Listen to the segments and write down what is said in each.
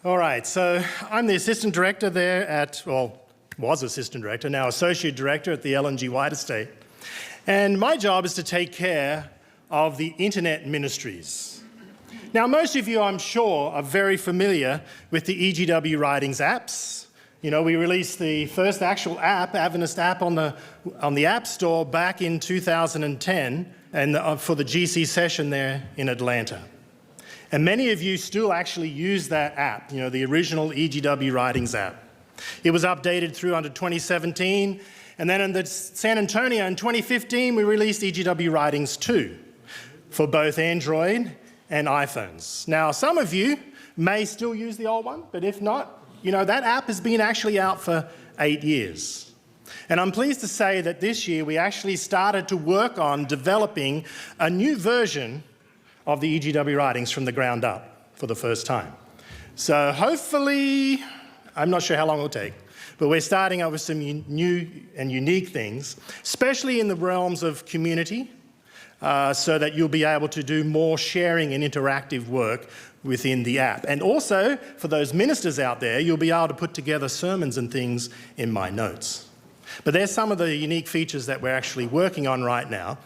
All right, so I'm the assistant director there at, well, was assistant director, now associate director at the L&G White Estate. And my job is to take care of the internet ministries. Now, most of you, I'm sure, are very familiar with the EGW Writings apps. You know, we released the first actual app, Adventist app, on the App Store back in 2010 and for the GC session there in Atlanta. And many of you still actually use that app, you know, the original EGW Writings app. It was updated through under 2017, and then in the San Antonio in 2015, we released EGW Writings 2 for both Android and iPhones. Now, some of you may still use the old one, but if not, you know, that app has been actually out for 8 years. And I'm pleased to say that this year we actually started to work on developing a new version of the EGW Writings from the ground up for the first time. So hopefully, I'm not sure how long it'll take, but we're starting out with some new and unique things, especially in the realms of community, so that you'll be able to do more sharing and interactive work within the app. And also, for those ministers out there, you'll be able to put together sermons and things in my notes. But there's some of the unique features that we're actually working on right now.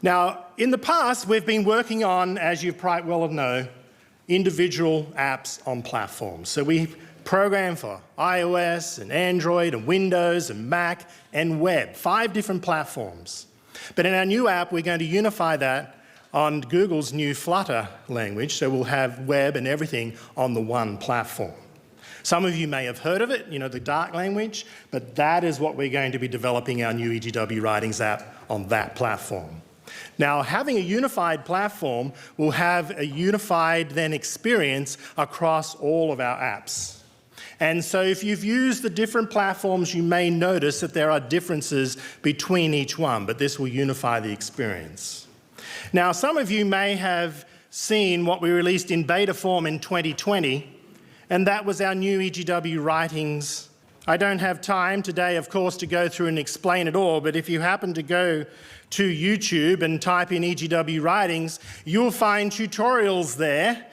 Now, in the past, we've been working on, as you quite well know, individual apps on platforms. So we program for iOS and Android and Windows and Mac and web, 5 different platforms. But in our new app, we're going to unify that on Google's new Flutter language, so we'll have web and everything on the one platform. Some of you may have heard of it, you know, the Dart language, but that is what we're going to be developing our new EGW Writings app on that platform. Now, having a unified platform will have a unified then experience across all of our apps. And so if you've used the different platforms, you may notice that there are differences between each one, but this will unify the experience. Now, some of you may have seen what we released in beta form in 2020, and that was our new EGW Writings. I don't have time today, of course, to go through and explain it all, but if you happen to go to YouTube and type in EGW Writings, you'll find tutorials there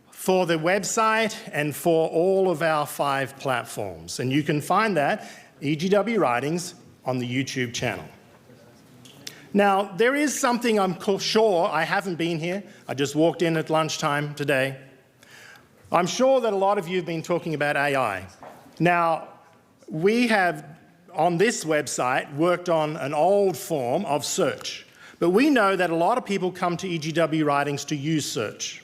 for the website and for all of our 5 platforms. And you can find that, EGW Writings, on the YouTube channel. Now, there is something I'm sure, I haven't been here, I just walked in at lunchtime today. I'm sure that a lot of you have been talking about AI. Now, we have, on this website, worked on an old form of search. But we know that a lot of people come to EGW Writings to use search.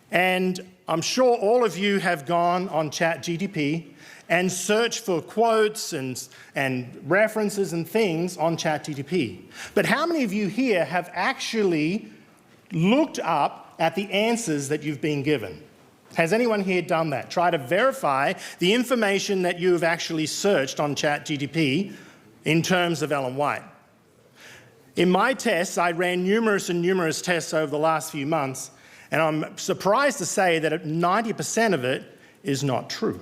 And I'm sure all of you have gone on ChatGPT and searched for quotes and references and things on ChatGPT. But how many of you here have actually looked up at the answers that you've been given? Has anyone here done that? Try to verify the information that you have actually searched on ChatGPT in terms of Ellen White. In my tests, I ran numerous tests over the last few months, and I'm surprised to say that 90% of it is not true.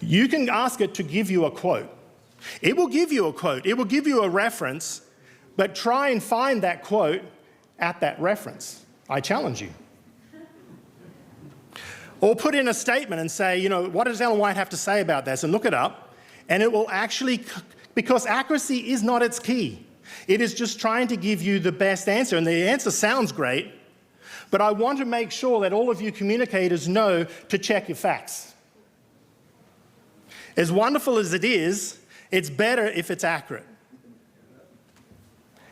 You can ask it to give you a quote. It will give you a quote. It will give you a reference, but try and find that quote at that reference. I challenge you. Or put in a statement and say, you know, what does Ellen White have to say about this? And look it up, and it will actually, because accuracy is not its key. It is just trying to give you the best answer, and the answer sounds great, but I want to make sure that all of you communicators know to check your facts. As wonderful as it is, it's better if it's accurate.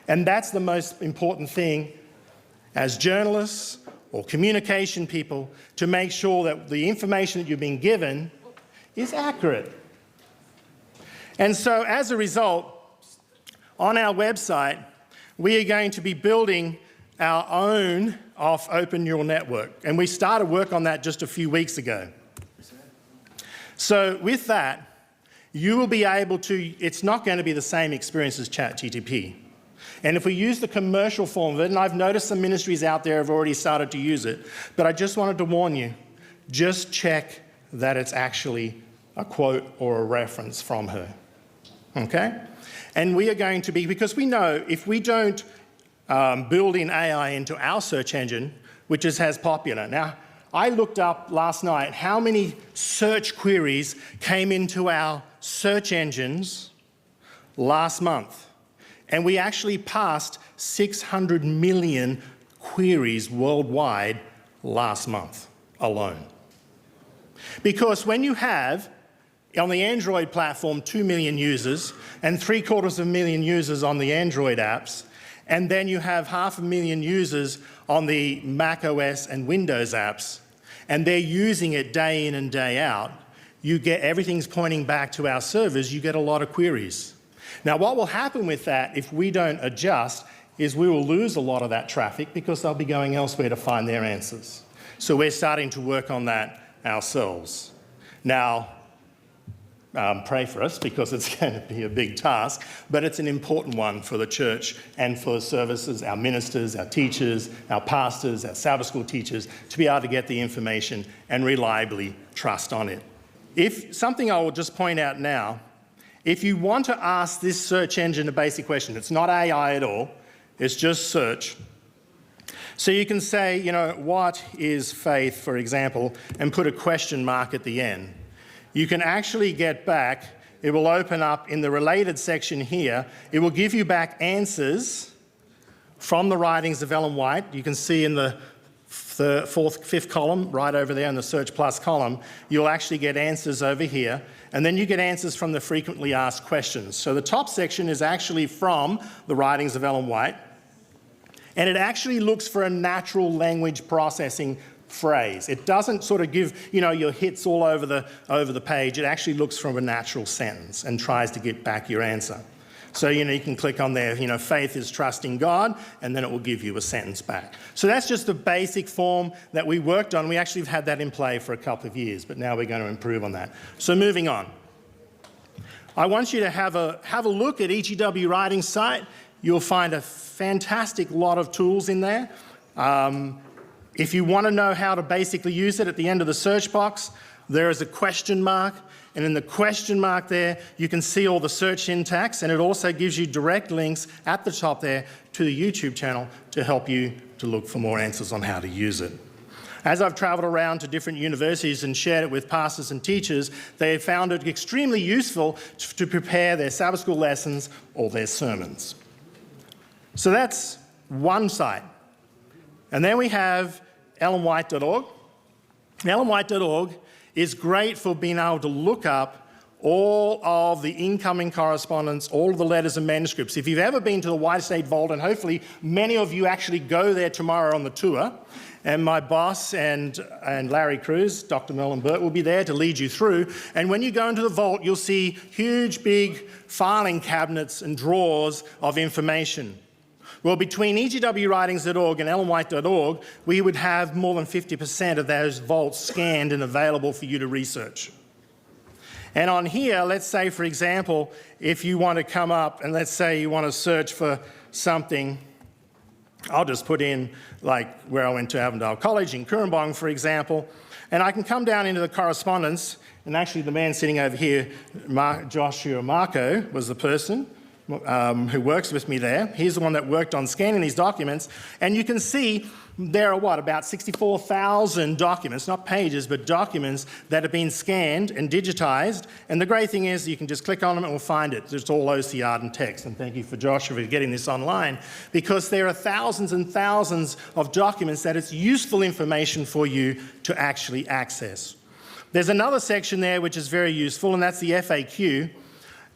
And that's the most important thing as journalists or communication people, to make sure that the information that you've been given is accurate. And so as a result, on our website, we are going to be building our own open neural network. And we started work on that just a few weeks ago. So with that, you will be able to, it's not going to be the same experience as ChatGPT. And if we use the commercial form of it, and I've noticed some ministries out there have already started to use it, but I just wanted to warn you, just check that it's actually a quote or a reference from her, okay? And we are going to be, because we know if we don't build in AI into our search engine, which is as popular. Now, I looked up last night how many search queries came into our search engines last month. And we actually passed 600 million queries worldwide last month alone. Because when you have, on the Android platform, 2 million users and 750,000 users on the Android apps, and then you have 500,000 users on the Mac OS and Windows apps, and they're using it day in and day out, you get everything's pointing back to our servers, you get a lot of queries. Now, what will happen with that if we don't adjust is we will lose a lot of that traffic because they'll be going elsewhere to find their answers. So we're starting to work on that ourselves. Now, pray for us because it's going to be a big task, but it's an important one for the church and for services, our ministers, our teachers, our pastors, our Sabbath school teachers, to be able to get the information and reliably trust on it. If something I will just point out now, if you want to ask this search engine a basic question, it's not AI at all, it's just search. So you can say, what is faith, for example, and put a question mark at the end. You can actually get back, it will open up in the related section here, it will give you back answers from the writings of Ellen White. You can see in the fifth column, right over there in the Search Plus column, you'll actually get answers over here, and then you get answers from the frequently asked questions. So the top section is actually from the writings of Ellen White, and it actually looks for a natural language processing phrase. It doesn't sort of give, your hits all over the page. It actually looks from a natural sentence and tries to get back your answer. So, you can click on there, faith is trusting God, and then it will give you a sentence back. So that's just the basic form that we worked on. We actually have had that in play for a couple of years, but now we're going to improve on that. So moving on. I want you to have a look at EGW Writing site. You'll find a fantastic lot of tools in there. If you want to know how to basically use it, at the end of the search box, there is a question mark. And in the question mark there, you can see all the search syntax, and it also gives you direct links at the top there to the YouTube channel to help you to look for more answers on how to use it. As I've traveled around to different universities and shared it with pastors and teachers, they have found it extremely useful to prepare their Sabbath school lessons or their sermons. So that's one site. And then we have ellenwhite.org. ellenwhite.org is great for being able to look up all of the incoming correspondence, all of the letters and manuscripts. If you've ever been to the White Estate Vault, and hopefully many of you actually go there tomorrow on the tour, and my boss and Larry Cruz, Dr. Merlin Burt, will be there to lead you through. And when you go into the vault, you'll see huge, big filing cabinets and drawers of information. Well, between EGWWritings.org and ellenwhite.org, we would have more than 50% of those vaults scanned and available for you to research. And on here, let's say, for example, if you want to come up and let's say you want to search for something, I'll just put in like where I went to Avondale College in Cooranbong, for example, and I can come down into the correspondence, and actually the man sitting over here, Joshua Marco, was the person who works with me there. He's the one that worked on scanning these documents, and you can see there are about 64,000 documents, not pages, but documents that have been scanned and digitized. And the great thing is you can just click on them and we'll find it. It's all OCR and text. And thank you for Joshua for getting this online, because there are thousands and thousands of documents that it's useful information for you to actually access. There's another section there which is very useful, and that's the FAQ.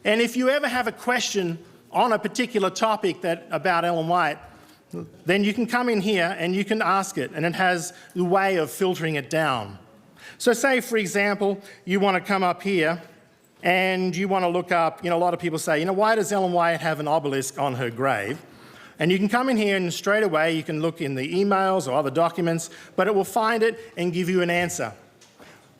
And if you ever have a question on a particular topic about Ellen White, then you can come in here and you can ask it, and it has the way of filtering it down. So say, for example, you want to come up here and you want to look up, a lot of people say, why does Ellen White have an obelisk on her grave? And you can come in here and straight away you can look in the emails or other documents, but it will find it and give you an answer.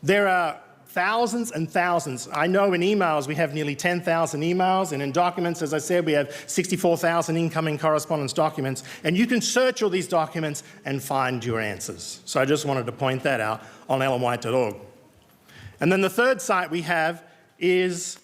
There are thousands and thousands. I know in emails we have nearly 10,000 emails, and in documents, as I said, we have 64,000 incoming correspondence documents, and you can search all these documents and find your answers. So I just wanted to point that out on ellenwhite.org. And then the third site we have is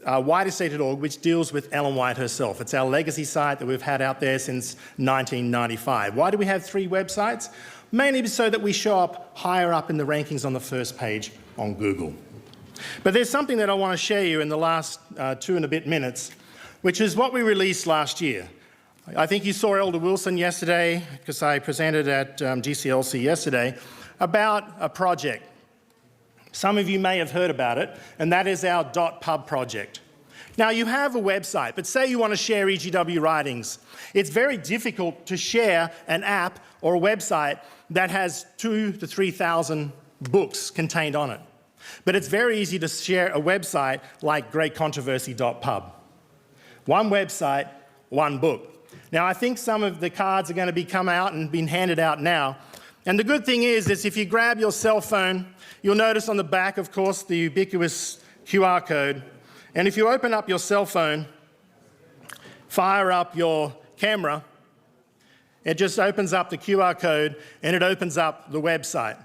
whiteestate.org, which deals with Ellen White herself. It's our legacy site that we've had out there since 1995. Why do we have 3 websites? Mainly so that we show up higher up in the rankings on the first page on Google. But there's something that I want to share you in the last 2 and a bit minutes, which is what we released last year. I think you saw Elder Wilson yesterday, because I presented at GCLC yesterday, about a project. Some of you may have heard about it, and that is our .pub project. Now, you have a website, but say you want to share EGW writings. It's very difficult to share an app or a website that has 2,000 to 3,000 books contained on it. But it's very easy to share a website like greatcontroversy.pub. One website, one book. Now, I think some of the cards are going to be come out and being handed out now. And the good thing is if you grab your cell phone, you'll notice on the back, of course, the ubiquitous QR code. And if you open up your cell phone, fire up your camera, it just opens up the QR code and it opens up the website.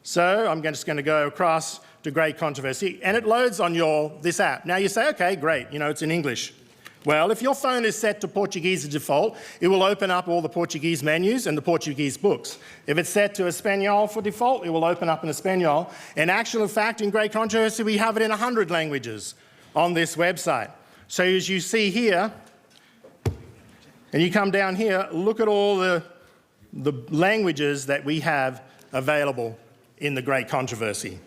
So I'm just going to go across to Great Controversy, and it loads on this app. Now you say, okay, great, it's in English. Well, if your phone is set to Portuguese as default, it will open up all the Portuguese menus and the Portuguese books. If it's set to Espanol for default, it will open up in Espanol. In actual fact, in Great Controversy, we have it in 100 languages on this website. So as you see here, and you come down here, look at all the languages that we have available in the Great Controversy.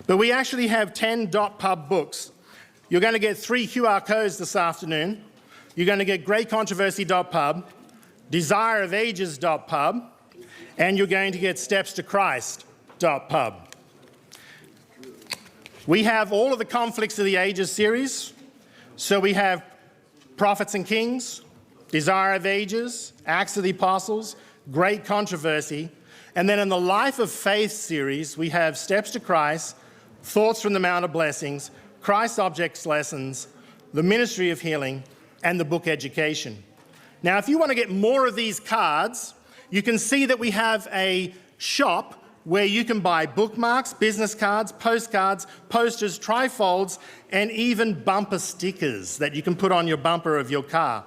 But we actually have 10 .pub books. You're going to get 3 QR codes this afternoon. You're going to get greatcontroversy.pub, desireofages.pub, and you're going to get stepstochrist.pub. We have all of the Conflicts of the Ages series. So we have Prophets and Kings, Desire of Ages, Acts of the Apostles, Great Controversy. And then in the Life of Faith series, we have Steps to Christ, Thoughts from the Mount of Blessings, Christ Objects Lessons, the Ministry of Healing, and the book Education. Now, if you want to get more of these cards, you can see that we have a shop where you can buy bookmarks, business cards, postcards, posters, trifolds, and even bumper stickers that you can put on your bumper of your car.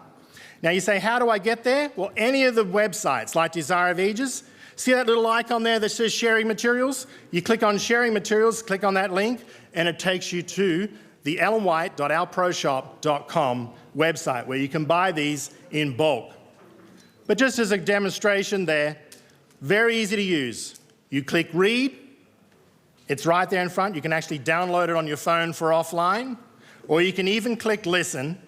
Now, you say, how do I get there? Well, any of the websites like Desire of Ages, see that little icon there that says Sharing Materials? You click on Sharing Materials, click on that link, and it takes you to the ellenwhite.ourproshop.com website where you can buy these in bulk. But just as a demonstration there, very easy to use. You click Read, it's right there in front. You can actually download it on your phone for offline, or you can even click Listen,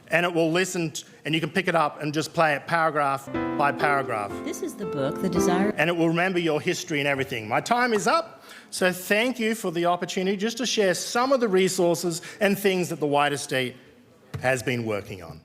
and it will listen, and you can pick it up and just play it paragraph by paragraph. This is the book, The Desire. And it will remember your history and everything. My time is up, so thank you for the opportunity just to share some of the resources and things that the White Estate has been working on.